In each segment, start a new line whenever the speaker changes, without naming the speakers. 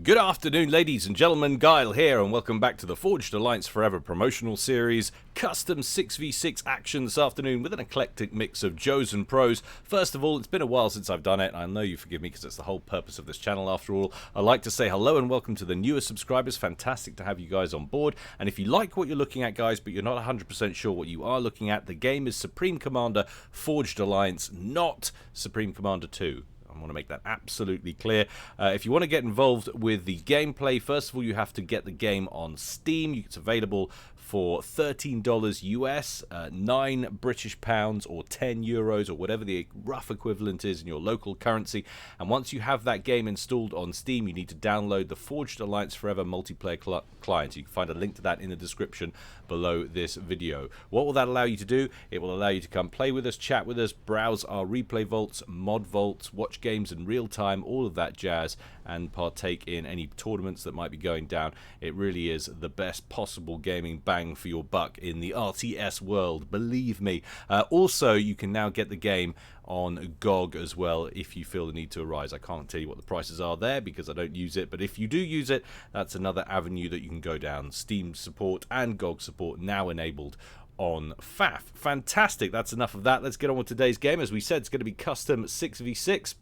Good afternoon, ladies and gentlemen. Guile here, and welcome back to the Forged Alliance Forever promotional series. Custom 6v6 action this afternoon with an eclectic mix of Joes and pros. First of all, it's been a while since I've done it, and I know you forgive me because it's the whole purpose of this channel after all. I'd like to say hello and welcome to the newer subscribers. Fantastic to have you guys on board. And if you like what you're looking at, guys, but you're not 100% sure what you are looking at, the game is Supreme Commander Forged Alliance, not Supreme Commander 2. I want to make that absolutely clear. If you want to get involved with the gameplay, first of all, you have to get the game on Steam. It's available for $13 US, 9 British pounds or 10 euros or whatever the rough equivalent is in your local currency. And once you have that game installed on Steam, you need to download the Forged Alliance Forever multiplayer client. You can find a link to that in the description below this video. What will that allow you to do? It will allow you to come play with us, chat with us, browse our replay vaults, mod vaults, watch games in real time, all of that jazz, and partake in any tournaments that might be going down. It really is the best possible gaming bang for your buck in the RTS world, believe me. Also, you can now get the game on GOG as well if you feel the need to arise. I can't tell you what the prices are there because I don't use it, but if you do use it, that's another avenue that you can go down. Steam support and GOG support now enabled on FAF. Fantastic, that's enough of that. Let's get on with today's game. As we said, it's going to be custom 6v6.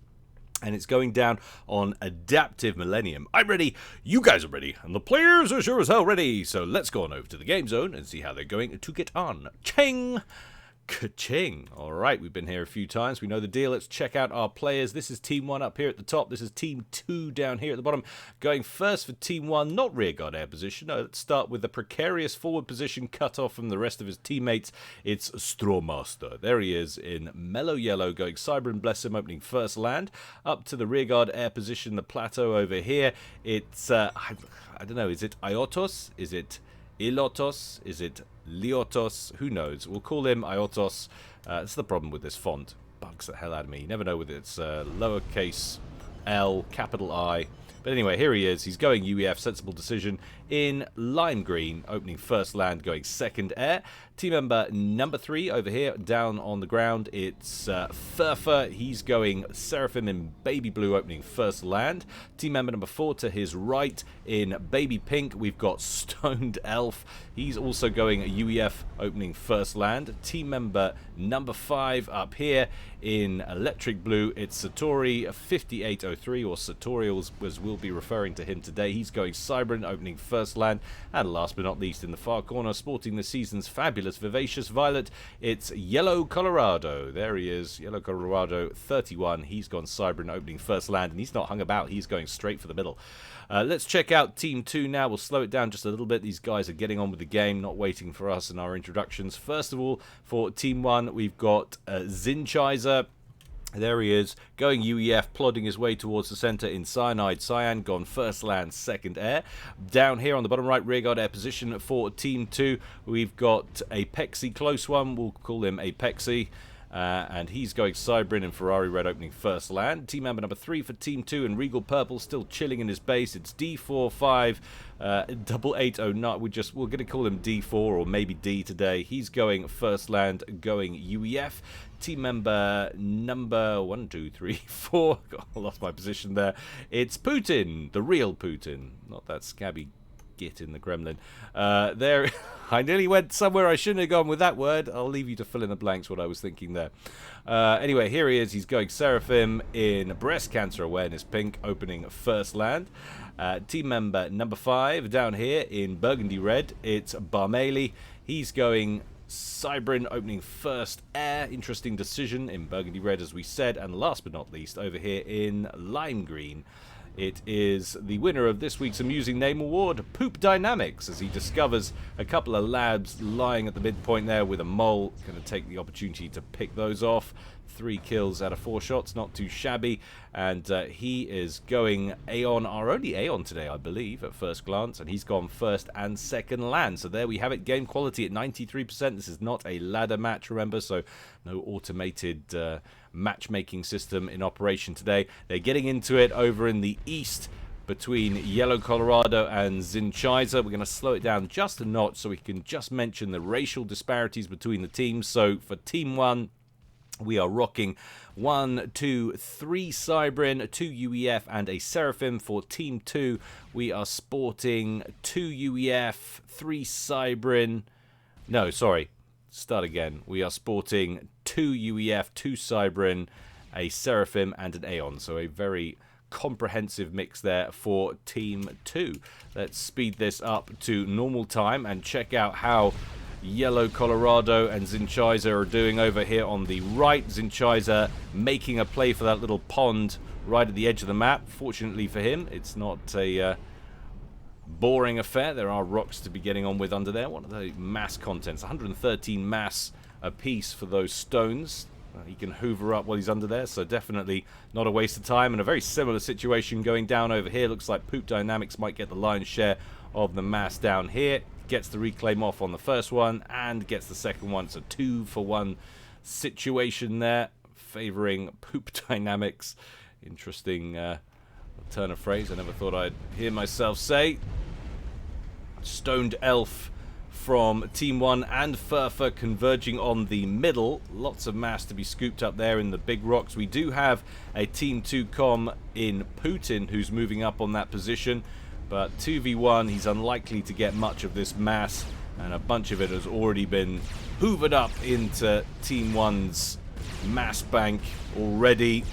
And it's going down on Adaptive Millennium. I'm ready, you guys are ready, and the players are sure as hell ready. So let's go on over to the game zone and see how they're going to get on. Ching! Ka-ching. Alright, we've been here a few times. We know the deal. Let's check out our players. This is Team 1 up here at the top. This is Team 2 down here at the bottom. Going first for Team 1, not rearguard air position. No, let's start with the precarious forward position cut off from the rest of his teammates. It's Strawmaster. There he is in mellow yellow, going Cyber and Bless him, opening first land. Up to the rearguard air position, the plateau over here. It's, I don't know, is it Iotos? Is it Ilotos? Is it Liotos? Who knows? We'll call him Iotos. That's the problem with this font. Bugs the hell out of me. You never know whether it's lowercase L, capital I. But anyway, here he is. He's going UEF, sensible decision, in lime green, opening first land, going second air. Team member number 3 over here, down on the ground, it's Furfer. He's going Seraphim in baby blue, opening first land. Team member number 4 to his right, in baby pink, we've got Stoned Elf. He's also going UEF, opening first land. Team member number 5 up here, in electric blue, it's Satori 5803, or Satori as we'll be referring to him today. He's going Cybran, opening first land. And last but not least, in the far corner, sporting the season's fabulous vivacious violet, it's Yellow Colorado. There he is, Yellow Colorado 31. He's gone Cybran, opening first land, and he's not hung about. He's going straight for the middle. Let's check out Team 2 now. We'll slow it down just a little bit. These guys are getting on with the game, not waiting for us in our introductions. First of all, for Team 1, we've got Zinchizer. There he is, going UEF, plodding his way towards the center in Cyanide Cyan, gone first land, second air. Down here on the bottom right, rearguard air position for Team 2, we've got Apexi, close one, we'll call him Apexi. And he's going Cybran and Ferrari Red, opening first land. Team member number 3 for Team 2 and Regal Purple, still chilling in his base. It's D45 8809. We're going to call him D4 or maybe D today. He's going first land, going UEF. Team member number 1, 2, 3, 4. I lost my position there. It's Putin, the real Putin, not that scabby git in the Kremlin. There, I nearly went somewhere I shouldn't have gone with that word. I'll leave you to fill in the blanks what I was thinking there. Anyway, here he is. He's going Seraphim in breast cancer awareness pink, opening first land. Team member number 5 down here in burgundy red, it's Barmeli. He's going Cybran, opening first air. Interesting decision in burgundy red, as we said. And last but not least, over here in lime green, it is the winner of this week's Amusing Name Award, Poop Dynamics, as he discovers a couple of labs lying at the midpoint there with a mole. Going to take the opportunity to pick those off. 3 kills out of 4 shots, not too shabby. And he is going Aeon, our only Aeon today, I believe, at first glance. And he's gone first and second land. So there we have it, game quality at 93%. This is not a ladder match, remember, so no automated matchmaking system in operation today. They're getting into it over in the east between Yellow Colorado and Zinchizer. We're going to slow it down just a notch so we can just mention the racial disparities between the teams. So for Team 1, We are rocking 1, 2, 3 Cybrin, 2 UEF, and a Seraphim for Team 2. We are sporting 2 UEF, 3 Cybrin. No, sorry. Start again. We are sporting 2 UEF, 2 Cybrin, a Seraphim, and an Aeon. So a very comprehensive mix there for Team 2. Let's speed this up to normal time and check out how Yellow Colorado and Zinchiza are doing over here on the right. Zinchiza making a play for that little pond right at the edge of the map. Fortunately for him, it's not a boring affair. There are rocks to be getting on with under there. What are the mass contents? 113 mass a piece for those stones. He can hoover up while he's under there, so definitely not a waste of time. And a very similar situation going down over here. Looks like Poop Dynamics might get the lion's share of the mass down here. Gets the reclaim off on the first one and gets the second one. It's a 2-for-1 situation there, favoring Poop Dynamics. Interesting turn of phrase I never thought I'd hear myself say. Stoned Elf from Team 1 and FAF converging on the middle. Lots of mass to be scooped up there in the big rocks. We do have a Team 2 com in Putin who's moving up on that position. But 2v1, he's unlikely to get much of this mass, and a bunch of it has already been hoovered up into Team 1's mass bank already.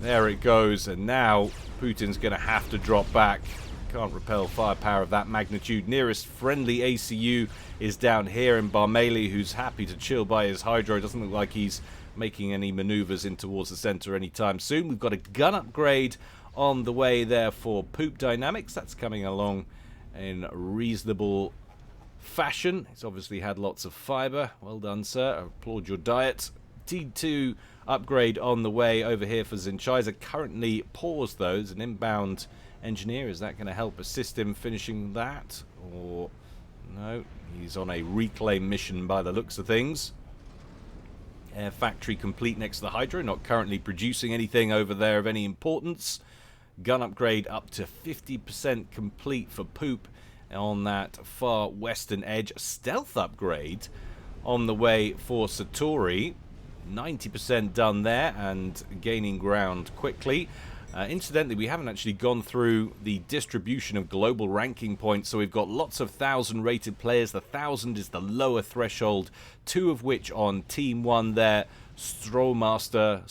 There it goes, and now Putin's going to have to drop back. Can't repel firepower of that magnitude. Nearest friendly ACU is down here in Barmeli, who's happy to chill by his Hydro. Doesn't look like he's making any maneuvers in towards the center anytime soon. We've got a gun upgrade on the way there for Poop Dynamics. That's coming along in reasonable fashion. It's obviously had lots of fiber. Well done, sir. I applaud your diet. T2 upgrade on the way over here for Zinchiza. Currently paused, though. There's an inbound engineer. Is that going to help assist him finishing that? Or no? He's on a reclaim mission by the looks of things. Air factory complete next to the Hydro. Not currently producing anything over there of any importance. Gun upgrade up to 50% complete for Poop on that far western edge. Stealth upgrade on the way for Satori. 90% done there and gaining ground quickly. Incidentally, we haven't actually gone through the distribution of global ranking points, so we've got lots of 1,000 rated players. The 1,000 is the lower threshold, 2 of which on Team 1 there. Strawmaster.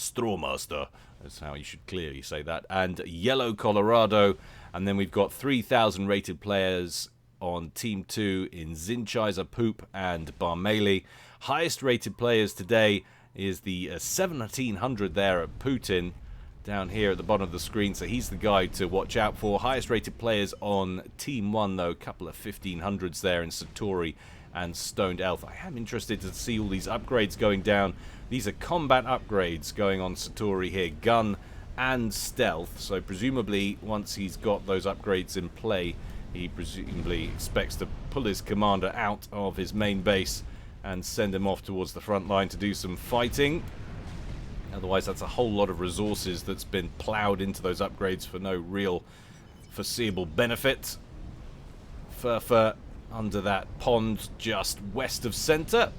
That's how you should clearly say that. And Yellow Colorado. And then we've got 3,000 rated players on Team 2 in Zinchiza, Poop, and Barmeli. Highest rated players today is the 1,700 there at Putin, down here at the bottom of the screen. So he's the guy to watch out for. Highest rated players on Team 1, though. A couple of 1,500s there in Satori and Stoned Elf. I am interested to see all these upgrades going down. These are combat upgrades going on Satori here, gun and stealth. So presumably once he's got those upgrades in play, he presumably expects to pull his commander out of his main base and send him off towards the front line to do some fighting. Otherwise, that's a whole lot of resources that's been plowed into those upgrades for no real foreseeable benefit. FAF under that pond just west of center,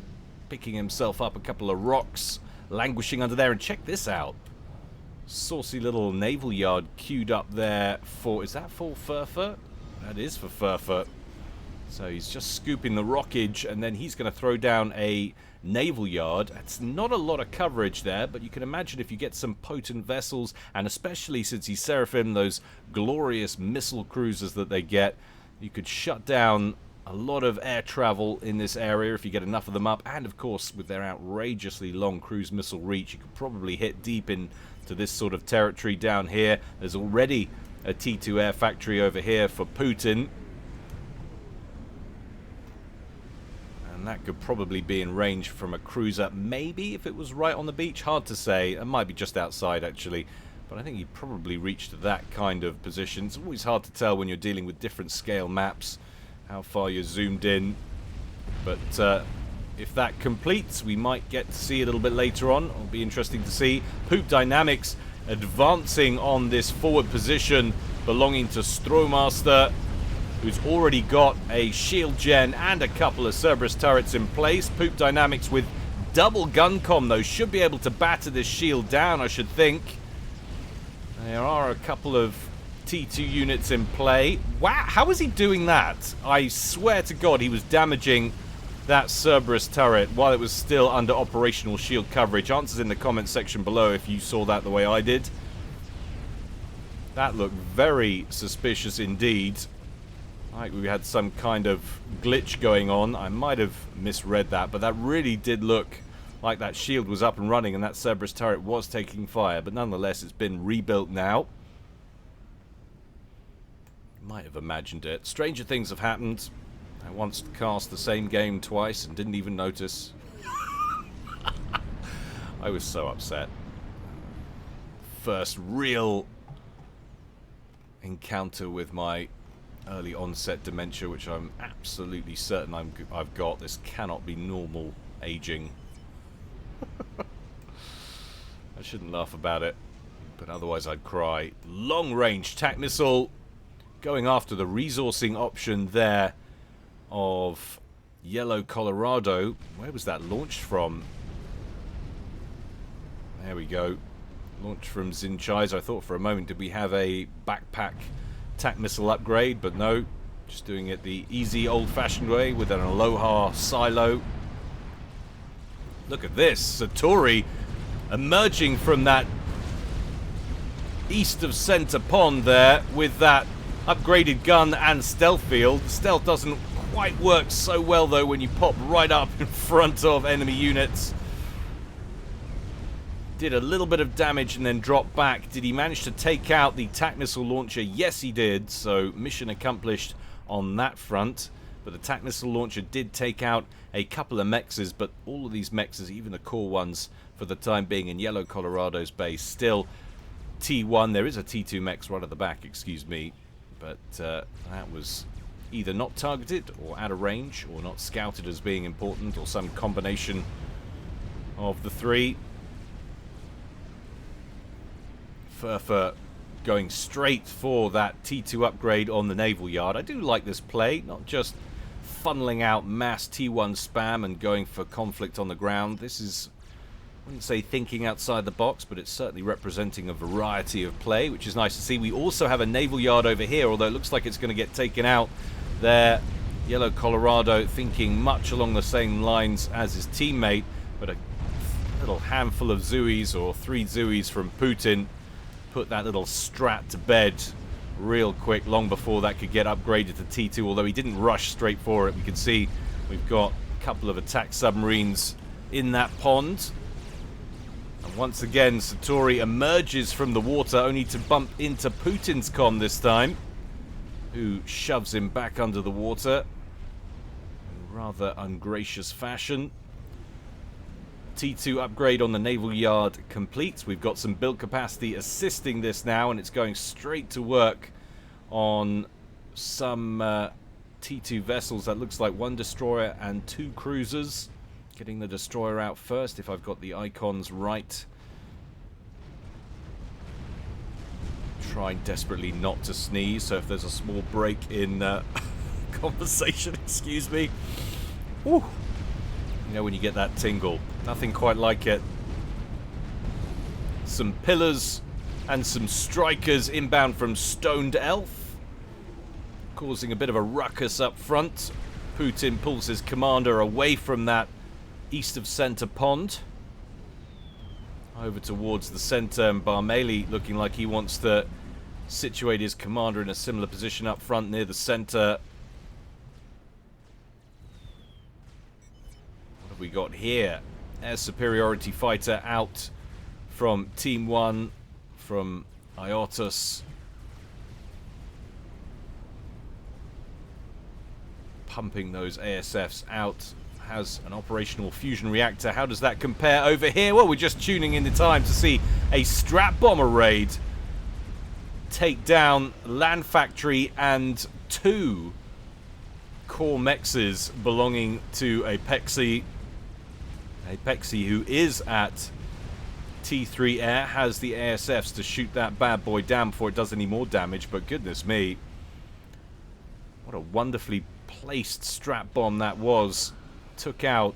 picking himself up a couple of rocks, languishing under there. And check this out. Saucy little naval yard queued up there for... Is that for FAF? That is for FAF. So he's just scooping the rockage, and then he's going to throw down a naval yard. It's not a lot of coverage there, but you can imagine if you get some potent vessels, and especially since he's Seraphim, those glorious missile cruisers that they get, you could shut down a lot of air travel in this area if you get enough of them up. And of course, with their outrageously long cruise missile reach, you could probably hit deep into this sort of territory down here. There's already a T2 air factory over here for Putin. And that could probably be in range from a cruiser, maybe if it was right on the beach. Hard to say. It might be just outside, actually. But I think you'd probably reached that kind of position. It's always hard to tell when you're dealing with different scale maps how far you're zoomed in. But if that completes, we might get to see a little bit later on. It'll be interesting to see. Poop Dynamics advancing on this forward position belonging to Strawmaster, who's already got a shield gen and a couple of Cerberus turrets in place. Poop Dynamics with double gun comm, though, should be able to batter this shield down, I should think. There are a couple of T2 units in play. Wow, how was he doing that? I swear to God he was damaging that Cerberus turret while it was still under operational shield coverage. Answers in the comment section below if you saw that the way I did. That looked very suspicious indeed. Like we had some kind of glitch going on. I might have misread that, but that really did look like that shield was up and running and that Cerberus turret was taking fire. But nonetheless, it's been rebuilt now. Might have imagined it. Stranger things have happened. I once cast the same game twice and didn't even notice. I was so upset. First real encounter with my early onset dementia, which I'm absolutely certain I've got. This cannot be normal aging. I shouldn't laugh about it, but otherwise I'd cry. Long range TAC missile going after the resourcing option there of Yellow Colorado. Where was that launched from? There we go. Launched from Zinchai's. I thought for a moment, did we have a backpack TAC missile upgrade? But no, just doing it the easy old-fashioned way with an Aloha silo. Look at this. Satori emerging from that east of center pond there with that upgraded gun and stealth field. Stealth doesn't quite work so well though when you pop right up in front of enemy units. Did a little bit of damage and then dropped back. Did he manage to take out the TAC missile launcher? Yes, he did. So mission accomplished on that front. But the TAC missile launcher did take out a couple of mexes, but all of these mexes, even the core ones, for the time being in Yellow Colorado's base, still T1. There is a T2 mex right at the back, excuse me. But that was either not targeted or out of range or not scouted as being important or some combination of the three. FAF going straight for that T2 upgrade on the naval yard. I do like this play, not just funneling out mass T1 spam and going for conflict on the ground. This is, I wouldn't say thinking outside the box, but it's certainly representing a variety of play, which is nice to see. We also have a naval yard over here, although it looks like it's going to get taken out there. Yellow Colorado thinking much along the same lines as his teammate, but a little handful of Zuis, or 3 Zuis from Putin, put that little strat to bed real quick, long before that could get upgraded to T2, although he didn't rush straight for it. We can see we've got a couple of attack submarines in that pond. And once again, Satori emerges from the water, only to bump into Putin's comm this time, who shoves him back under the water in rather ungracious fashion. T2 upgrade on the naval yard complete. We've got some build capacity assisting this now, and it's going straight to work on some T2 vessels. That looks like 1 destroyer and 2 cruisers. Getting the destroyer out first, if I've got the icons right. Trying desperately not to sneeze, so if there's a small break in conversation, excuse me. Whew. You know when you get that tingle. Nothing quite like it. Some pillars and some strikers inbound from Stoned Elf, causing a bit of a ruckus up front. Putin pulls his commander away from that east of center pond, over towards the center, and Barmeli looking like he wants to situate his commander in a similar position up front near the center. What have we got here? Air superiority fighter out from Team 1, from Iotus. Pumping those ASFs out. Has an operational fusion reactor. How does that compare over here? Well, we're just tuning in the time to see a strap bomber raid take down Land Factory and 2 core mexes belonging to Apexi. Apexi, who is at T3 Air, has the ASFs to shoot that bad boy down before it does any more damage, but goodness me, what a wonderfully placed strap bomb that was. Took out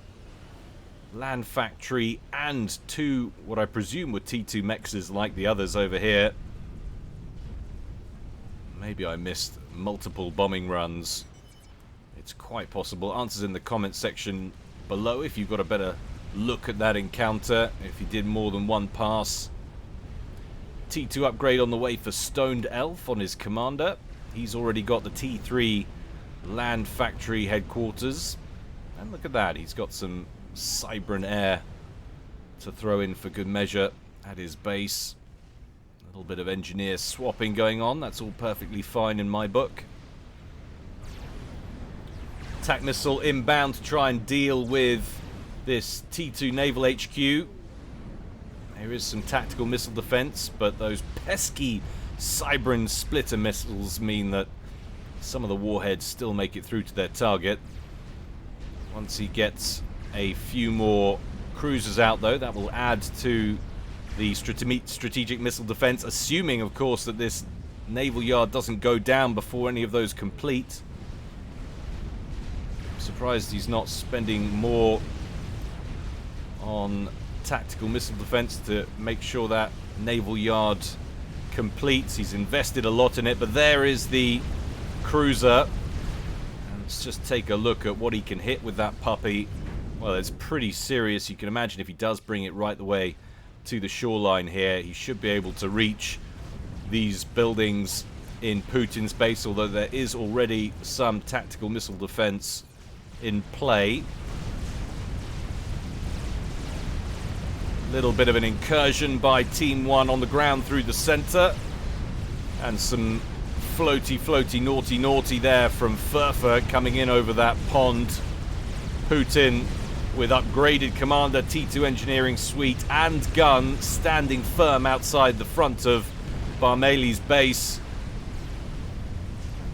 land factory and 2, what I presume were T2 mexes like the others over here. Maybe I missed multiple bombing runs. It's quite possible. Answers in the comments section below if you've got a better look at that encounter, if he did more than one pass. T2 upgrade on the way for Stoned Elf on his commander. He's already got the T3 land factory headquarters. And look at that, he's got some Cybran air to throw in for good measure at his base. A little bit of engineer swapping going on. That's all perfectly fine in my book. Attack missile inbound to try and deal with this T2 naval HQ. There is some tactical missile defense, but those pesky Cybran splitter missiles mean that some of the warheads still make it through to their target. Once he gets a few more cruisers out, though, that will add to the strategic missile defense, assuming, of course, that this naval yard doesn't go down before any of those complete. I'm surprised he's not spending more on tactical missile defense to make sure that naval yard completes. He's invested a lot in it, but there is the cruiser. And let's just take a look at what he can hit with that puppy. Well, it's pretty serious. You can imagine if he does bring it right the way to the shoreline here, he should be able to reach these buildings in Putin's base, although there is already some tactical missile defense in play. Little bit of an incursion by Team 1 on the ground through the center. And some floaty, naughty there from FAF coming in over that pond. Putin with upgraded commander, T2 engineering suite and gun standing firm outside the front of Barmeli's base.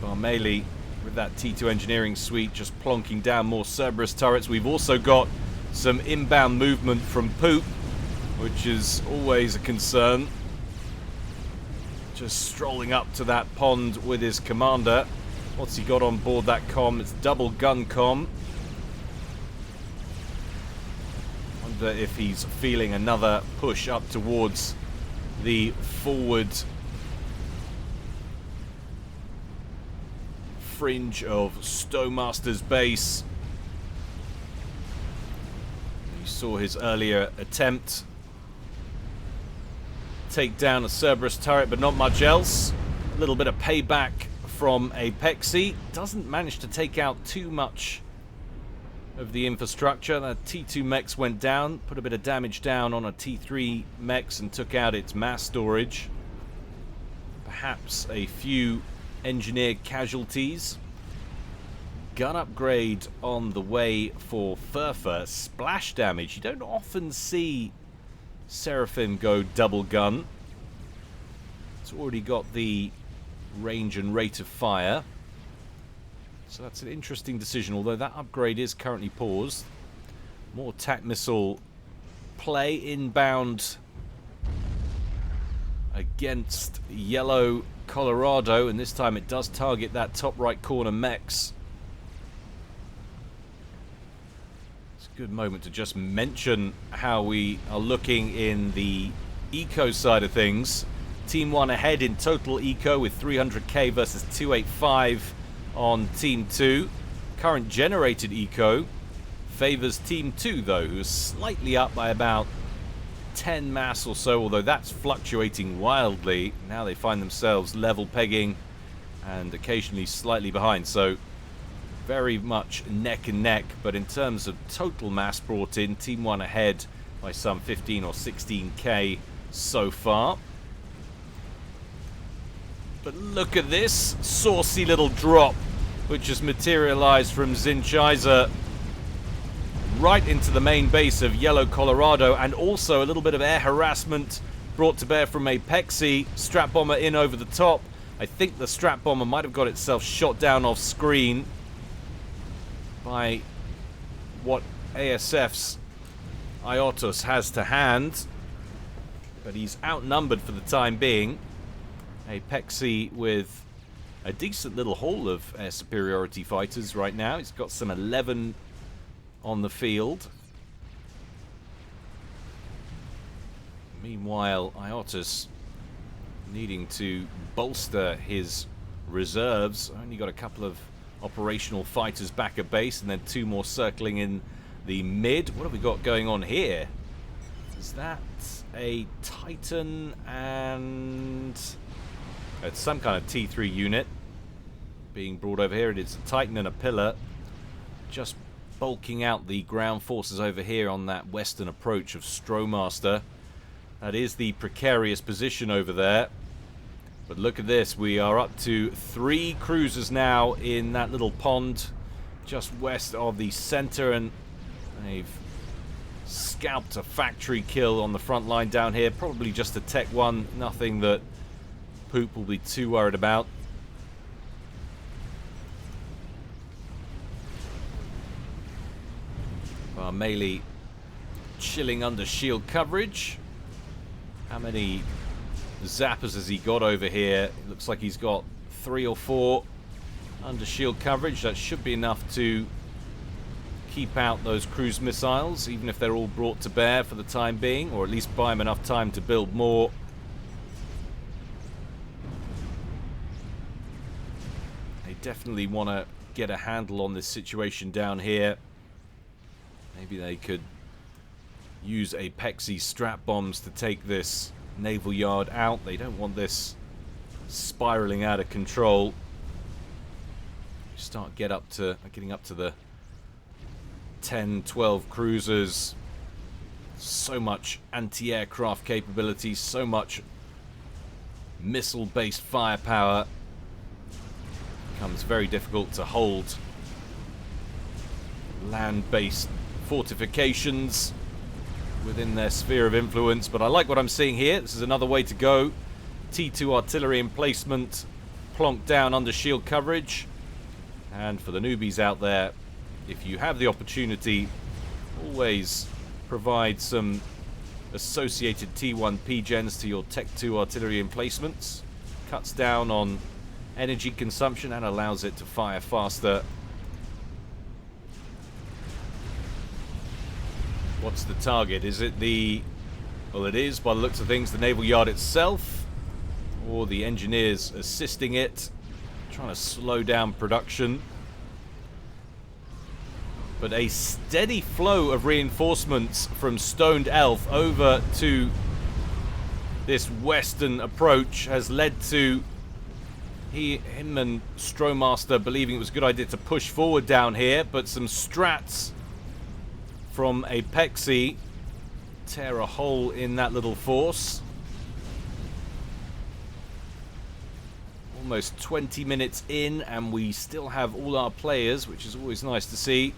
Barmeli with that T2 engineering suite just plonking down more Cerberus turrets. We've also got some inbound movement from Poop, which is always a concern. Just strolling up to that pond with his commander. What's he got on board that comm? It's double gun comm. Wonder if he's feeling another push up towards the forward fringe of Stowmaster's base. You saw his earlier attempt. Take down a Cerberus turret, but not much else. A little bit of payback from Apexi. Doesn't manage to take out too much of the infrastructure. That T2 mechs went down, put a bit of damage down on a T3 mechs and took out its mass storage. Perhaps a few engineered casualties. Gun upgrade on the way for FAF. Splash damage. You don't often see Seraphim go double gun. It's already got the range and rate of fire. So that's an interesting decision, although that upgrade is currently paused. More TAC missile play inbound against Yellow Colorado, and this time it does target that top right corner mechs. Good moment to just mention how we are looking in the eco side of things. Team 1 ahead in total eco with 300k versus 285 on Team 2. Current generated eco favors Team 2 though, who is slightly up by about 10 mass or so, although that's fluctuating wildly. Now they find themselves level pegging and occasionally slightly behind, so very much neck and neck. But in terms of total mass brought in, Team 1 ahead by some 15 or 16k so far. But look at this saucy little drop which has materialized from Zinchizer right into the main base of Yellow Colorado, and also a little bit of air harassment brought to bear from Apexi. Strap bomber in over the top. I think the strap bomber might have got itself shot down off screen by what ASF's Iotus has to hand, but he's outnumbered for the time being. Apexi with a decent little haul of air superiority fighters right now. He's got some 11 on the field. Meanwhile, Iotis needing to bolster his reserves. Only got a couple of operational fighters back at base, and then 2 more circling in the mid. What have we got going on here? Is that a Titan and it's some kind of T3 unit being brought over here? It's a Titan and a pillar, just bulking out the ground forces over here on that western approach of Stowmaster. That is the precarious position over there. But look at this, we are up to 3 cruisers now in that little pond just west of the center, and they've scalped a factory kill on the front line down here. Probably just a Tech 1, nothing that Poop will be too worried about. Melee chilling under shield coverage. How many zappers has he got over here? It looks like he's got 3 or 4 under shield coverage. That should be enough to keep out those cruise missiles, even if they're all brought to bear for the time being, or at least buy him enough time to build more. They definitely want to get a handle on this situation down here. Maybe they could use Apexi strap bombs to take this naval yard out. They don't want this spiraling out of control. Start getting up to the 10, 12 cruisers. So much anti-aircraft capability, so much missile-based firepower. Becomes very difficult to hold land-based fortifications within their sphere of influence. But I like what I'm seeing here. This is another way to go. T2 artillery emplacement plonked down under shield coverage. And for the newbies out there, if you have the opportunity, always provide some associated T1 P-gens to your Tech 2 artillery emplacements. Cuts down on energy consumption and allows it to fire faster. What's the target? Is it the... well, it is, by the looks of things, the naval yard itself, or the engineers assisting it, trying to slow down production. But a steady flow of reinforcements from Stoned Elf over to this western approach has led to him and Stowmaster believing it was a good idea to push forward down here, but some strats from Apexi tear a hole in that little force. Almost 20 minutes in, and we still have all our players, which is always nice to see.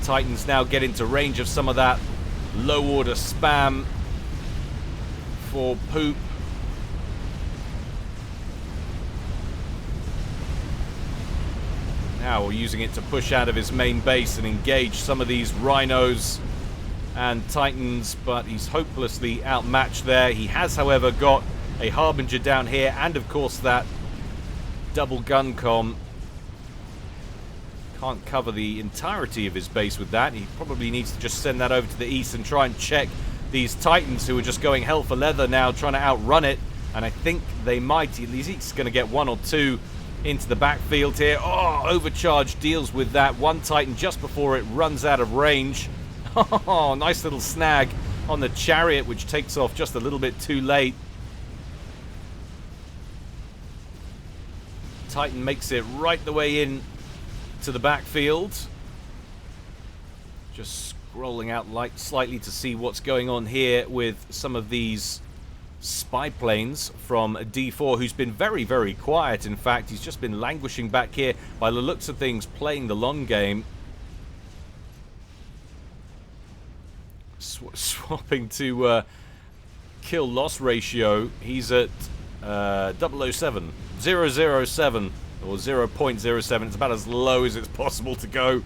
Titans now get into range of some of that low-order spam for Poop. Now we're using it to push out of his main base and engage some of these Rhinos and Titans, but he's hopelessly outmatched there. He has, however, got a Harbinger down here, and of course that double gun comm. Can't cover the entirety of his base with that. He probably needs to just send that over to the east and try and check these Titans, who are just going hell for leather now, trying to outrun it. And I think they might. He's going to get 1 or 2 into the backfield here. Oh, Overcharge deals with that one Titan just before it runs out of range. Oh, nice little snag on the chariot, which takes off just a little bit too late. Titan makes it right the way in to the backfield. Just scrolling out slightly to see what's going on here with some of these spy planes from D4, who's been very, very quiet. In fact, he's just been languishing back here, by the looks of things, playing the long game. Swapping to kill-loss ratio, he's at 007, 007, or 0.07. It's about as low as it's possible to go.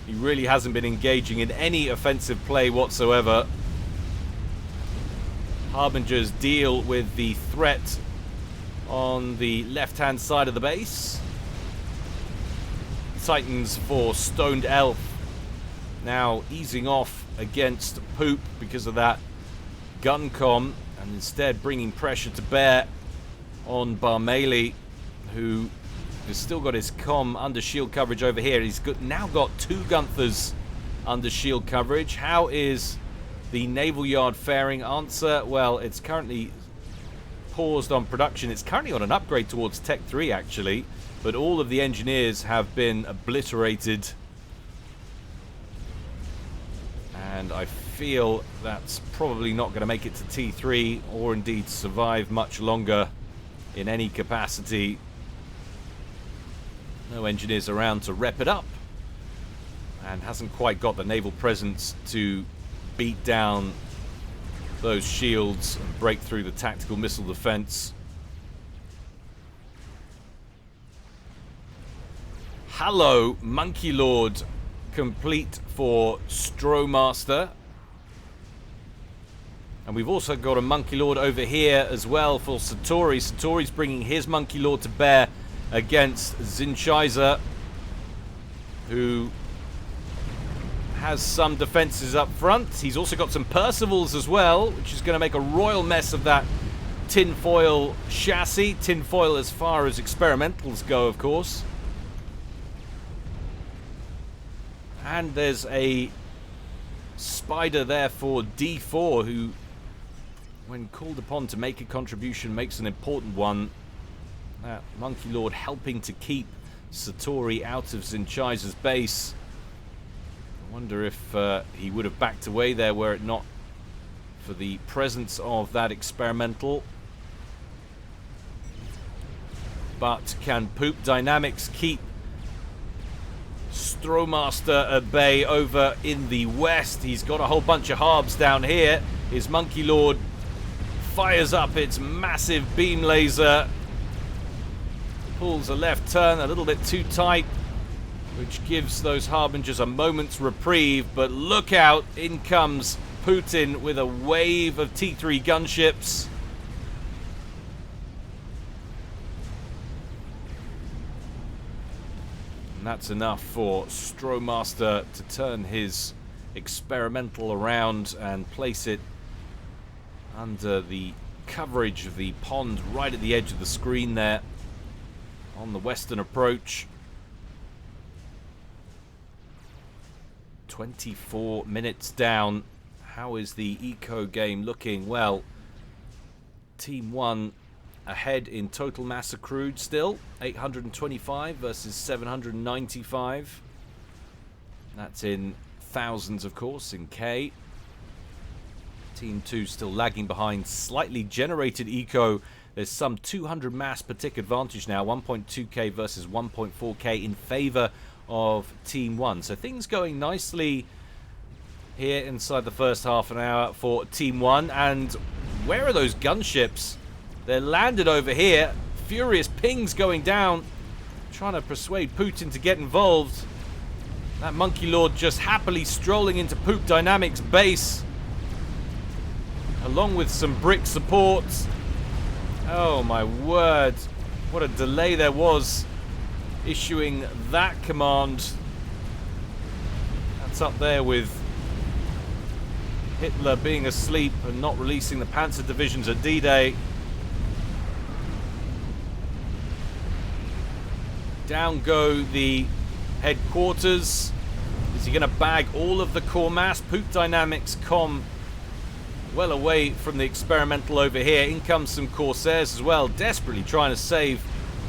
He really hasn't been engaging in any offensive play whatsoever. Harbingers deal with the threat on the left-hand side of the base. Titans for Stoned Elf now easing off against Poop because of that gun comm and instead bringing pressure to bear on Barmaili, who has still got his comm under shield coverage over here. He's now got 2 Gunthers under shield coverage. How is the naval yard faring? Answer, well, it's currently paused on production. It's currently on an upgrade towards Tech 3, actually, but all of the engineers have been obliterated. And I feel that's probably not going to make it to T3 or indeed survive much longer in any capacity. No engineers around to rep it up, and hasn't quite got the naval presence to beat down those shields and break through the tactical missile defense. Hello, Monkey Lord, complete for Strawmaster. And we've also got a Monkey Lord over here as well for Satori. Satori's bringing his Monkey Lord to bear against Zinscheiser, who has some defenses up front. He's also got some Percivals as well, which is going to make a royal mess of that tinfoil chassis. Tinfoil as far as experimentals go, of course. And there's a Spider there for D4, who, when called upon to make a contribution, makes an important one. Monkey Lord helping to keep Satori out of Zinscheiser's base. I wonder if he would have backed away there were it not for the presence of that experimental. But can Poop Dynamics keep Strawmaster at bay over in the west? He's got a whole bunch of harbs down here. His Monkey Lord fires up its massive beam laser, pulls a left turn a little bit too tight, which gives those Harbingers a moment's reprieve. But look out, in comes Putin with a wave of T3 gunships. And that's enough for Strawmaster to turn his experimental around and place it under the coverage of the pond right at the edge of the screen there on the western approach. 24 minutes down. How is the eco game looking? Well, Team 1 ahead in total mass accrued still. 825 versus 795. That's in thousands, of course, in K. Team 2 still lagging behind. Slightly generated eco. There's some 200 mass per tick advantage now. 1.2k versus 1.4k in favor of Team 1. So things going nicely here inside the first half an hour for Team 1. And where are those gunships? They're landed over here. Furious pings going down, trying to persuade Putin to get involved. That Monkey Lord just happily strolling into Poop Dynamics base, along with some brick supports. Oh my word, what a delay there was issuing that command. That's up there with Hitler being asleep and not releasing the Panzer divisions at D-Day. Down go the headquarters. Is he going to bag all of the core mass? Poop Dynamics comm well away from the experimental over here. In comes some Corsairs as well, desperately trying to save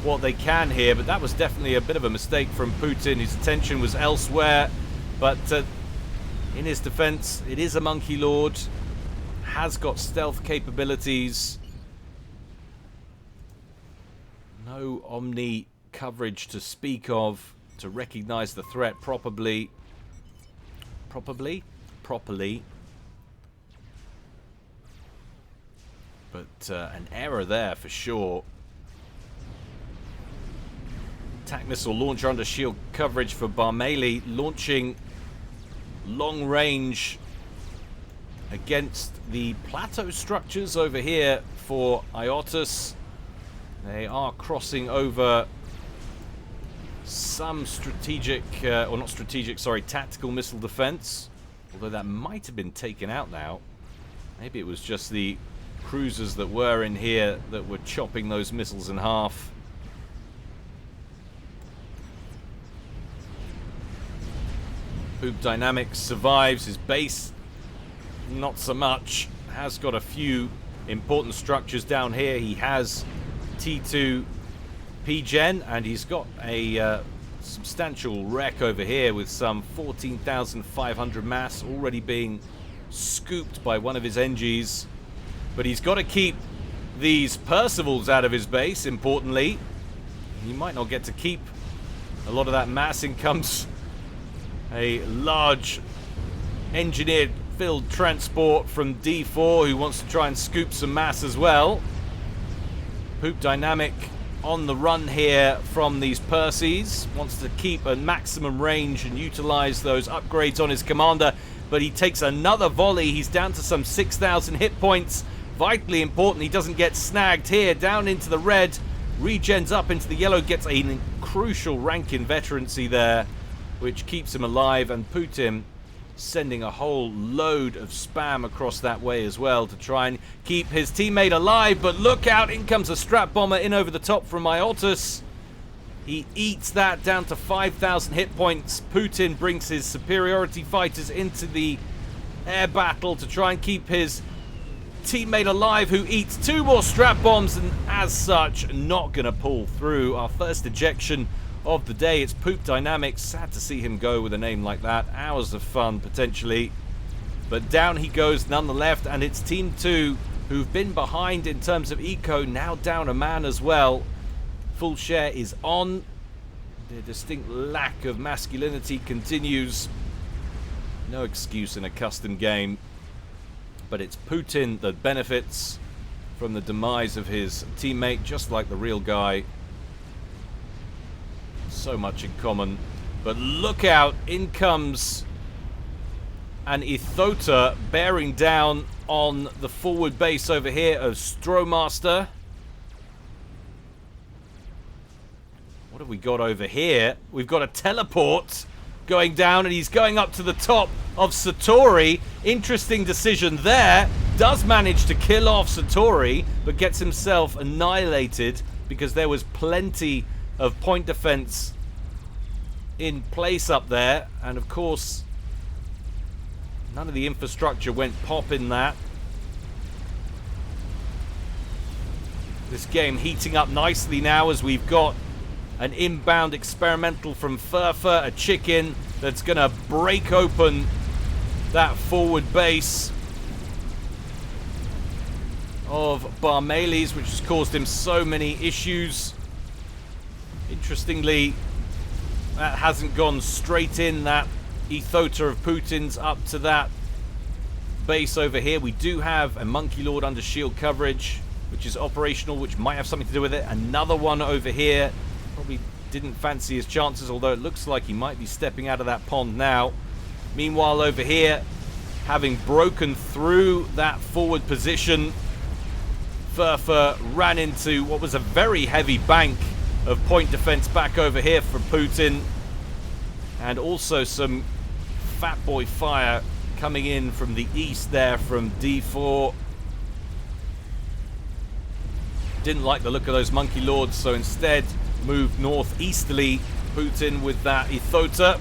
what they can here, but that was definitely a bit of a mistake from Putin. His attention was elsewhere, but in his defense, it is a Monkey Lord, has got stealth capabilities, no Omni coverage to speak of to recognize the threat properly. But an error there for sure. Attack missile launcher under shield coverage for Barmaili, launching long range against the plateau structures over here for Iotus. They are crossing over some strategic, or not strategic, sorry, tactical missile defense. Although that might have been taken out now. Maybe it was just the cruisers that were in here that were chopping those missiles in half. Poop Dynamics survives. His base, not so much. Has got a few important structures down here. He has T2 P-Gen, and he's got a substantial wreck over here with some 14,500 mass already being scooped by one of his NGs. But he's got to keep these Percivals out of his base, importantly. He might not get to keep a lot of that mass. In comes a large engineered filled transport from D4 who wants to try and scoop some mass as well. Poop Dynamic on the run here from these Percies. Wants to keep a maximum range and utilize those upgrades on his commander. But he takes another volley. He's down to some 6,000 hit points. Vitally important he doesn't get snagged here. Down into the red. Regens up into the yellow. Gets a crucial rank in veterancy there, which keeps him alive. And Putin sending a whole load of spam across that way as well to try and keep his teammate alive. But look out, in comes a strap bomber in over the top from Iotus. He eats that down to 5,000 hit points. Putin brings his superiority fighters into the air battle to try and keep his teammate alive, who eats 2 more strap bombs, and as such not gonna pull through. Our first ejection of the day. It's Poop Dynamics. Sad to see him go with a name like that. Hours of fun potentially, but down he goes nonetheless. And it's Team 2 who've been behind in terms of eco, now down a man as well. Full share is on. The distinct lack of masculinity continues. No excuse in a custom game, but it's Putin that benefits from the demise of his teammate, just like the real guy. So much in common. But look out, in comes an Ethota bearing down on the forward base over here of Stromaster. What have we got over here? We've got a teleport going down, and he's going up to the top of Satori. Interesting decision there. Does manage to kill off Satori, but gets himself annihilated because there was plenty of point defense in place up there. And of course, none of the infrastructure went pop in that. This game heating up nicely now as we've got an inbound experimental from Furfa, a chicken that's going to break open that forward base of Barmeles, which has caused him so many issues. Interestingly, that hasn't gone straight in, that Ethota of Putin's, up to that base over here. We do have a Monkey Lord under shield coverage, which is operational, which might have something to do with it. Another one over here. Probably didn't fancy his chances, although it looks like he might be stepping out of that pond now. Meanwhile, over here, having broken through that forward position, Furfa ran into what was a very heavy bank of point defense back over here for Putin. And also some fat boy fire coming in from the east there from D4. Didn't like the look of those Monkey Lords, so instead moved northeasterly. Putin with that Ethota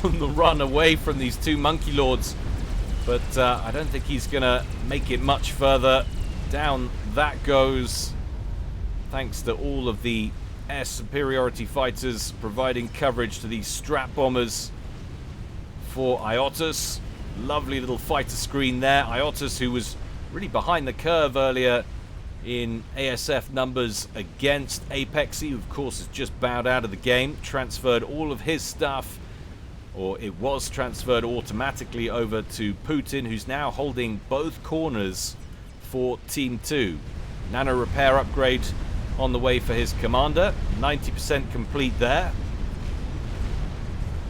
on the run away from these 2 Monkey Lords. But I don't think he's going to make it much further. Down that goes, thanks to all of the air superiority fighters providing coverage to these strap bombers for Iotus. Lovely little fighter screen there. Iotus, who was really behind the curve earlier in ASF numbers against Apex, who of course has just bowed out of the game, transferred all of his stuff, or it was transferred automatically over to Putin, who's now holding both corners for Team 2. Nano repair upgrade on the way for his commander, 90% complete there.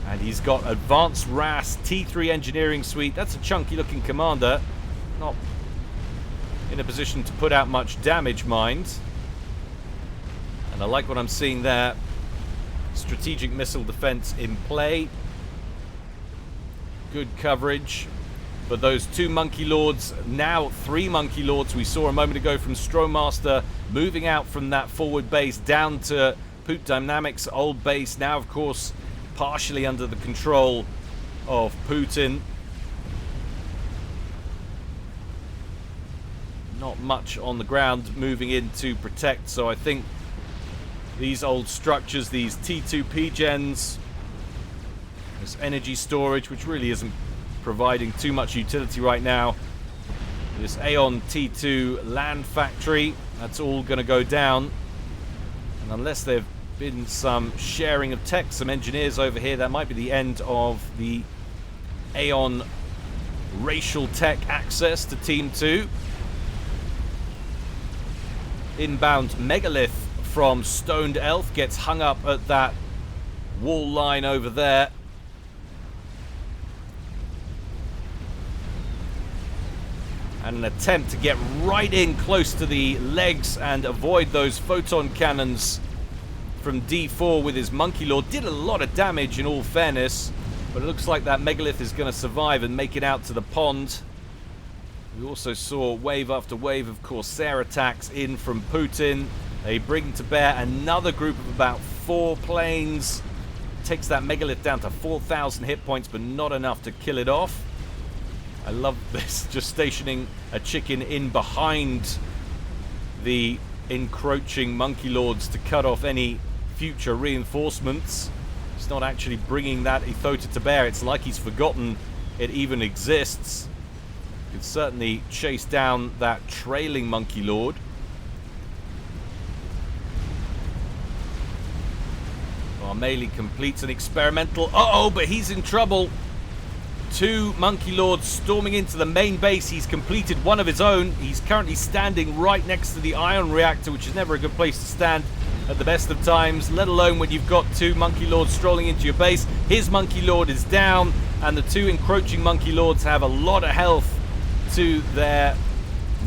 And he's got advanced RAS T3 engineering suite. That's a chunky looking commander, not in a position to put out much damage, mind. And I like what I'm seeing there. Strategic missile defense in play. Good coverage. But those 2 Monkey Lords, now 3 Monkey Lords we saw a moment ago from Strowmaster, moving out from that forward base down to Poot Dynamics' old base. Now, of course, partially under the control of Putin. Not much on the ground moving in to protect, so I think these old structures, these T2 gens, this energy storage, which really isn't providing too much utility right now. This Aeon T2 land factory, that's all going to go down. And unless there have been some sharing of tech, some engineers over here, that might be the end of the Aeon racial tech access to Team 2. Inbound Megalith from Stoned Elf gets hung up at that wall line over there. And an attempt to get right in close to the legs and avoid those photon cannons from D4 with his Monkey Lord. Did a lot of damage in all fairness, but it looks like that Megalith is going to survive and make it out to the pond. We also saw wave after wave of Corsair attacks in from Putin. They bring to bear another group of about 4 planes. Takes that Megalith down to 4,000 hit points, but not enough to kill it off. I love this, just stationing a chicken in behind the encroaching Monkey Lords to cut off any future reinforcements. He's not actually bringing that Ethota to bear. It's like he's forgotten it even exists. Could certainly chase down that trailing Monkey Lord. Barmeli completes an experimental. Uh-oh, but he's in trouble. 2 Monkey Lords storming into the main base. He's completed one of his own. He's currently standing right next to the ion reactor, which is never a good place to stand at the best of times, let alone when you've got 2 Monkey Lords strolling into your base. His Monkey Lord is down, and the 2 encroaching Monkey Lords have a lot of health to their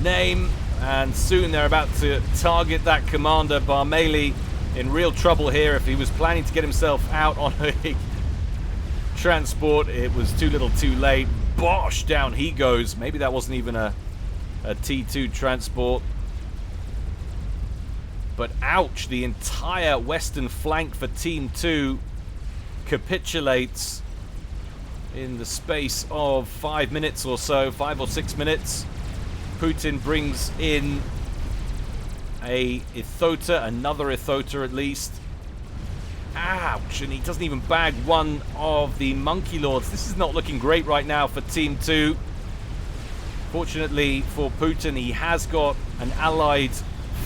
name, and soon they're about to target that commander. Barmeli in real trouble here. If he was planning to get himself out on a transport, it was too little too late. Bosh, down he goes. Maybe that wasn't even a T2 transport, but ouch, the entire western flank for Team 2 capitulates in the space of 5 minutes or so, 5 or 6 minutes. Putin brings in a Ethota, another Ethota at least. Ouch, and he doesn't even bag one of the Monkey Lords. This is not looking great right now for Team 2. Fortunately for Putin, he has got an allied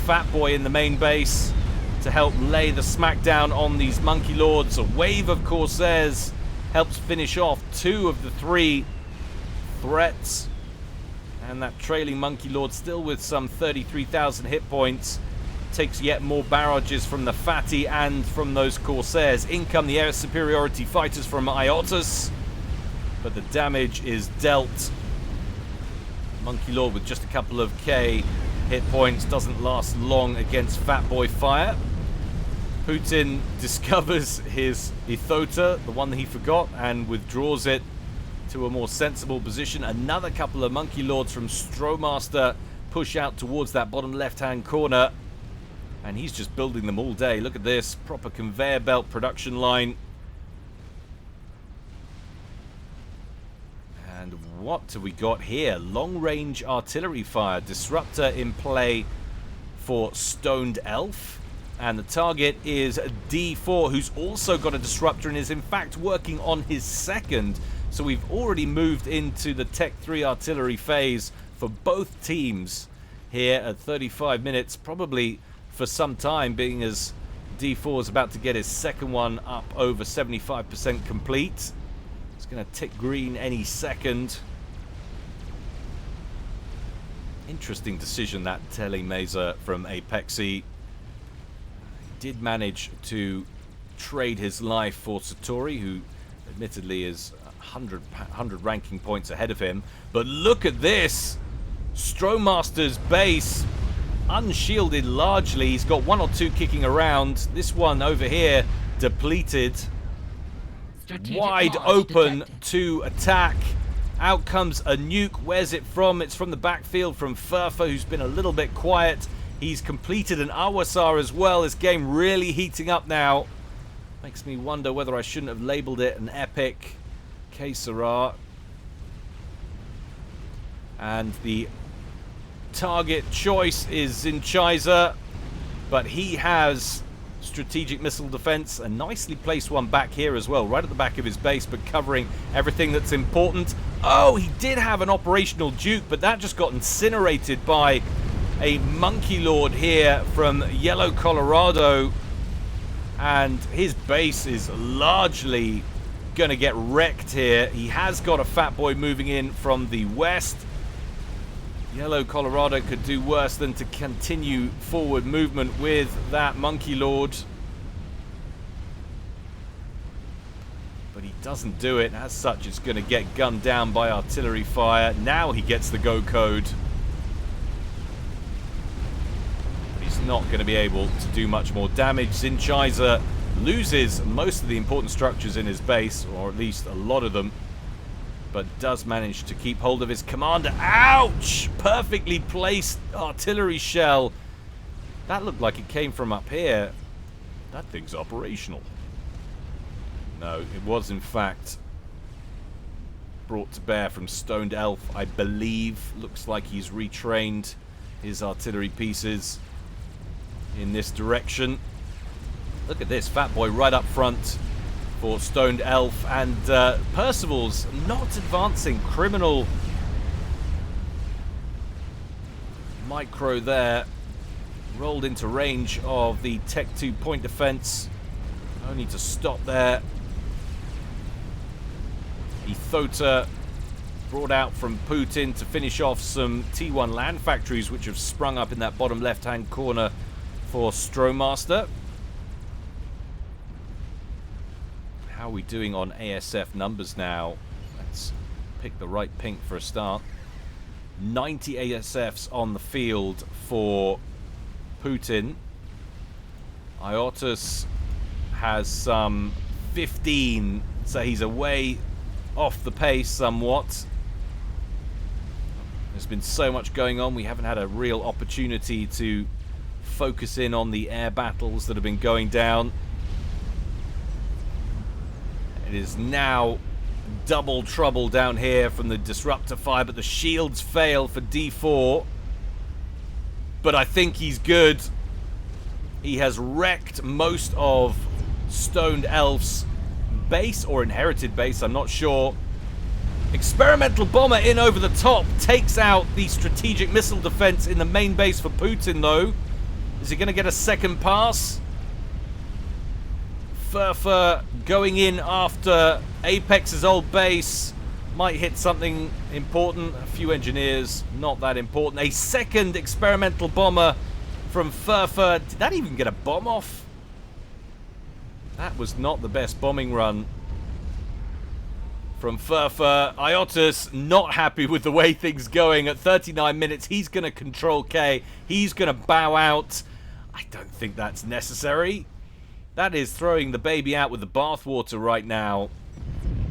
Fat Boy in the main base to help lay the smackdown on these Monkey Lords. A wave of Corsairs helps finish off 2 of the 3 threats. And that trailing Monkey Lord, still with some 33,000 hit points, takes yet more barrages from the Fatty and from those Corsairs. In come the air superiority fighters from Iotus, but the damage is dealt. Monkey Lord with just a couple of K hit points doesn't last long against Fat Boy fire. Putin discovers his Ethota, the one that he forgot, and withdraws it to a more sensible position. Another couple of Monkey Lords from Strowmaster push out towards that bottom left-hand corner, and he's just building them all day. Look at this, proper conveyor belt production line. And what have we got here? Long-range artillery fire. Disruptor in play for Stoned Elf. And the target is D4, who's also got a disruptor and is in fact working on his second. So we've already moved into the Tech 3 artillery phase for both teams here at 35 minutes. Probably for some time, being as D4 is about to get his second one up over 75% complete. It's going to tick green any second. Interesting decision, that telemaser from Apexi. Did manage to trade his life for Satori, who admittedly is 100 ranking points ahead of him. But look at this! Strowmaster's base, unshielded largely. He's got 1 or 2 kicking around. This one over here, depleted. Wide open to attack. Out comes a nuke. Where's it from? It's from the backfield from Furfa, who's been a little bit quiet. He's completed an Awasar as well. This game really heating up now. Makes me wonder whether I shouldn't have labeled it an epic. Kesara. And the target choice is Zinchiza, but he has strategic missile defense, a nicely placed one back here as well, right at the back of his base, but covering everything that's important. Oh, he did have an operational Duke, but that just got incinerated by a Monkey Lord here from Yellow Colorado, and his base is largely going to get wrecked here. He has got a Fat Boy moving in from the west. Yellow Colorado could do worse than to continue forward movement with that Monkey Lord. But he doesn't do it. As such, it's going to get gunned down by artillery fire. Now he gets the go code. But he's not going to be able to do much more damage. Zinchiza loses most of the important structures in his base, or at least a lot of them, but does manage to keep hold of his commander. Ouch! Perfectly placed artillery shell. That looked like it came from up here. That thing's operational. No, it was in fact brought to bear from Stoned Elf, I believe. Looks like he's retrained his artillery pieces in this direction. Look at this, Fat Boy right up front for Stoned Elf, and Percival's not advancing. Criminal micro there, rolled into range of the Tech 2 point defense, only to stop there. Ethota brought out from Putin to finish off some T1 land factories which have sprung up in that bottom left hand corner for Stromaster. How are we doing on ASF numbers now? Let's pick the right pink for a start. 90 ASFs on the field for Putin. Iotus has some 15, so he's away off the pace somewhat. There's been so much going on, we haven't had a real opportunity to focus in on the air battles that have been going down. It is now double trouble down here from the disruptor fire, but the shields fail for D4. But I think he's good. He has wrecked most of Stoned Elf's base, or inherited base, I'm not sure. Experimental bomber in over the top, takes out the strategic missile defense in the main base for Putin though. Is he going to get a second pass? Furfa going in after Apex's old base. Might hit something important. A few engineers, not that important. A second experimental bomber from Furfa. Did that even get a bomb off? That was not the best bombing run from Furfa. Iotus not happy with the way things going. At 39 minutes, he's going to control K. He's going to bow out. I don't think that's necessary. That is throwing the baby out with the bathwater right now.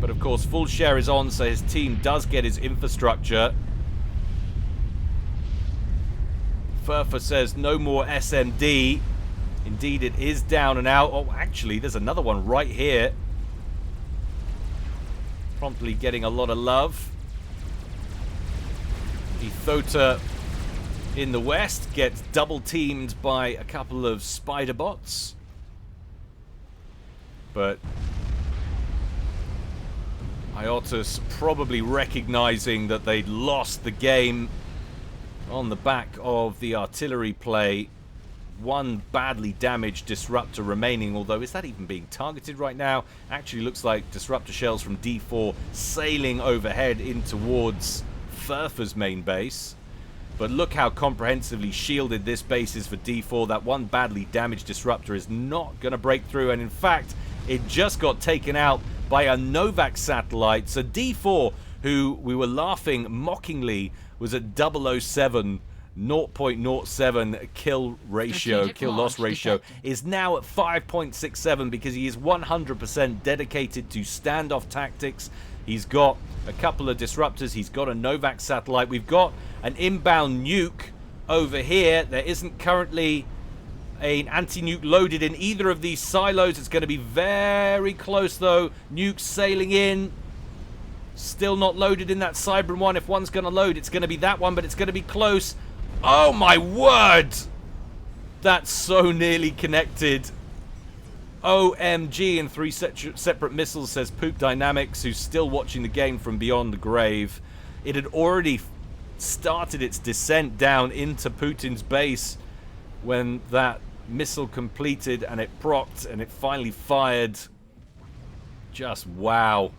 But of course, full share is on, so his team does get his infrastructure. Furfa says no more SMD. Indeed, it is down and out. Oh, actually, there's another one right here. Promptly getting a lot of love. Ethota in the west gets double teamed by a couple of spider bots. But Iotus probably recognizing that they'd lost the game on the back of the artillery play. One badly damaged disruptor remaining, although is that even being targeted right now? Actually looks like disruptor shells from D4 sailing overhead in towards Furfa's main base. But look how comprehensively shielded this base is for D4. That one badly damaged disruptor is not going to break through, and in fact it just got taken out by a Novak satellite. So D4, who we were laughing mockingly was at 007, 0.07 kill ratio, kill loss ratio, is now at 5.67 because he is 100% dedicated to standoff tactics, He's got a couple of disruptors. He's got a Novak satellite. We've got an inbound nuke over here. There isn't currently an anti-nuke loaded in either of these silos. It's going to be very close, though. Nuke sailing in. Still not loaded in that Cybran one. If one's going to load, it's going to be that one, but it's going to be close. Oh, my word! That's so nearly connected. OMG, and 3 separate missiles, says Poop Dynamics, who's still watching the game from beyond the grave. It had already started its descent down into Putin's base when that missile completed, and it procced, and it finally fired. Just wow.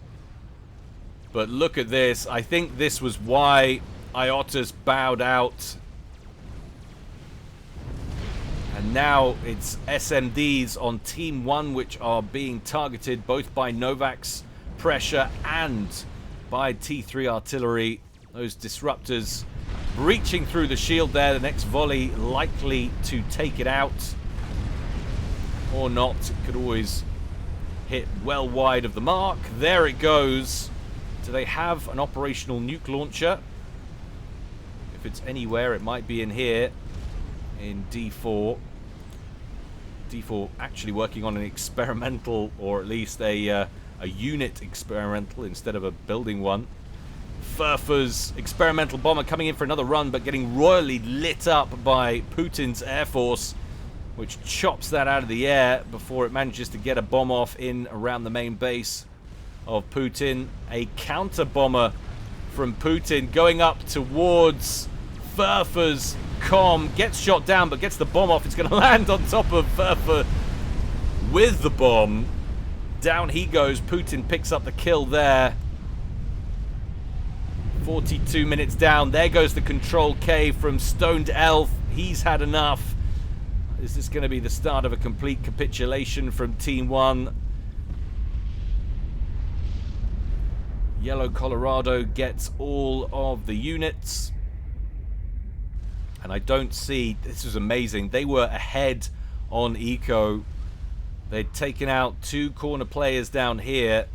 But look at this. I think this was why IOTAS bowed out. And now it's SMDs on Team 1, which are being targeted both by Novak's pressure and by T3 artillery. Those disruptors breaching through the shield there. The next volley likely to take it out. Or not. It could always hit well wide of the mark. There it goes. Do they have an operational nuke launcher? If it's anywhere, it might be in here. In D4. D4 actually working on an experimental, or at least a unit experimental instead of a building one. FAF's experimental bomber coming in for another run, but getting royally lit up by Putin's Air Force, which chops that out of the air before it manages to get a bomb off in around the main base of Putin. A counter bomber from Putin going up towards FAF's comm, gets shot down but gets the bomb off. It's going to land on top of FAF with the bomb. Down he goes. Putin picks up the kill there. 42 minutes down. There goes the Control K from Stoned Elf. He's had enough. Is this going to be the start of a complete capitulation from Team 1? Yellow Colorado gets all of the units. And I don't see... This was amazing. They were ahead on Eco. They'd taken out 2 corner players down here.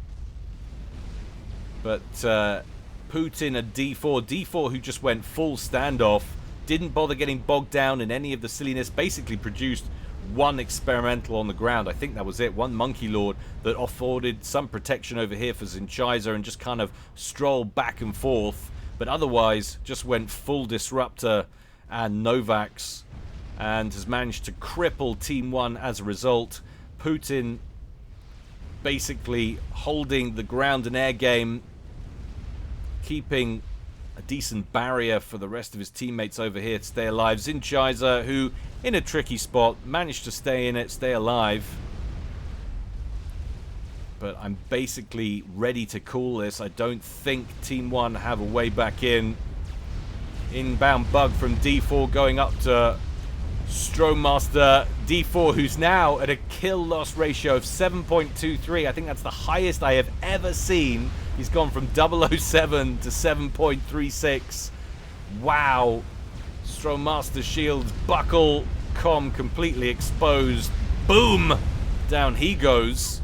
But Putin and D4. D4, who just went full standoff, didn't bother getting bogged down in any of the silliness. Basically produced 1 experimental on the ground. I think that was it. 1 Monkey Lord that afforded some protection over here for Zinchizer and just kind of strolled back and forth. But otherwise, just went full disruptor and Novaks, and has managed to cripple Team 1 as a result. Putin basically holding the ground and air game, keeping a decent barrier for the rest of his teammates over here to stay alive. Zinchizer, who in a tricky spot managed to stay in it, stay alive. But I'm basically ready to call this. I don't think Team 1 have a way back in. Inbound bug from D4 going up to Stromemaster. D4, who's now at a kill-loss ratio of 7.23. I think that's the highest I have ever seen. He's gone from 007 to 7.36. Wow. Stromemaster shields buckle. Comm completely exposed. Boom! Down he goes.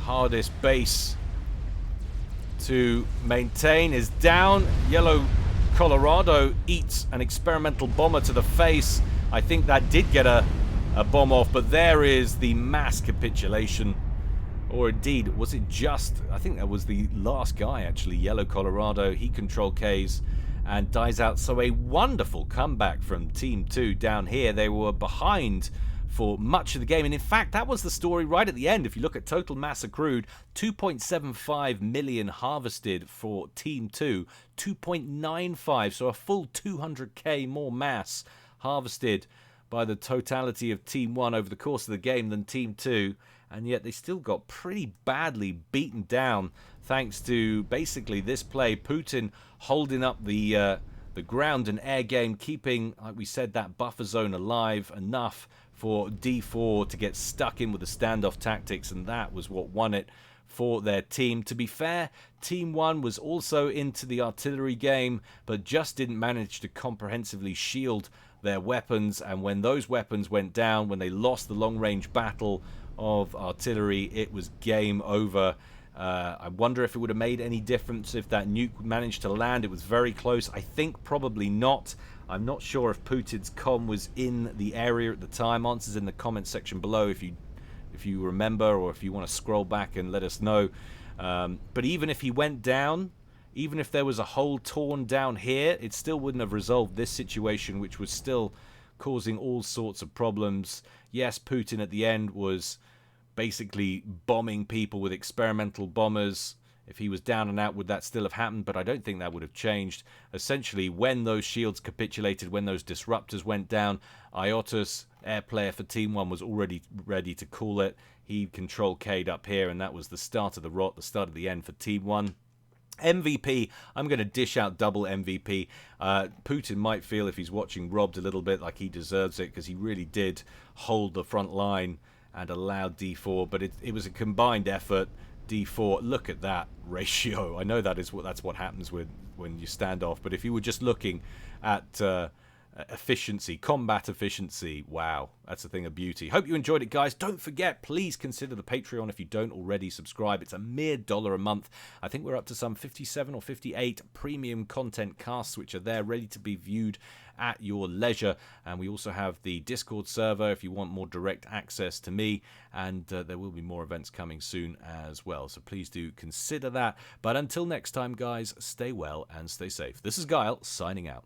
Hardest base to maintain is down. Yellow Colorado eats an experimental bomber to the face. I think that did get a bomb off, but there is the mass capitulation. Or indeed, was it just... I think that was the last guy, actually. Yellow Colorado. He Control Ks and dies out. So a wonderful comeback from Team 2 down here. They were behind for much of the game, and in fact that was the story right at the end. If you look at total mass accrued, 2.75 million harvested for Team 2, 2.95, so a full 200k more mass harvested by the totality of Team 1 over the course of the game than Team 2, and yet they still got pretty badly beaten down thanks to basically this play. Putin holding up the ground and air game, keeping, like we said, that buffer zone alive enough for D4 to get stuck in with the standoff tactics, and that was what won it for their team. To be fair, Team 1 was also into the artillery game, but just didn't manage to comprehensively shield their weapons, and when those weapons went down, when they lost the long-range battle of artillery, it was game over. I wonder if it would have made any difference if that nuke managed to land. It was very close. I think probably not. I'm not sure if Putin's comm was in the area at the time. Answers in the comments section below if you remember, or if you want to scroll back and let us know. But even if he went down, even if there was a hole torn down here, it still wouldn't have resolved this situation, which was still causing all sorts of problems. Yes, Putin at the end was basically bombing people with experimental bombers. If he was down and out, would that still have happened? But I don't think that would have changed. Essentially, when those shields capitulated, when those disruptors went down, Iotus, air player for Team 1, was already ready to call it. He control K'd up here, and that was the start of the rot, the start of the end for Team 1. MVP, I'm going to dish out double MVP. Putin might feel, if he's watching, robbed a little bit, like he deserves it, because he really did hold the front line and allowed D4, but it was a combined effort. D4, look at that ratio. I know that's what happens when you stand off, but if you were just looking at efficiency, combat efficiency, wow, that's a thing of beauty. Hope you enjoyed it, guys. Don't forget, please consider the Patreon if you don't already subscribe. It's a mere $1 a month. I think we're up to some 57 or 58 premium content casts, which are there ready to be viewed at your leisure. And we also have the Discord server if you want more direct access to me, and there will be more events coming soon as well, so please do consider that. But until next time, guys, stay well and stay safe. This is Guile signing out.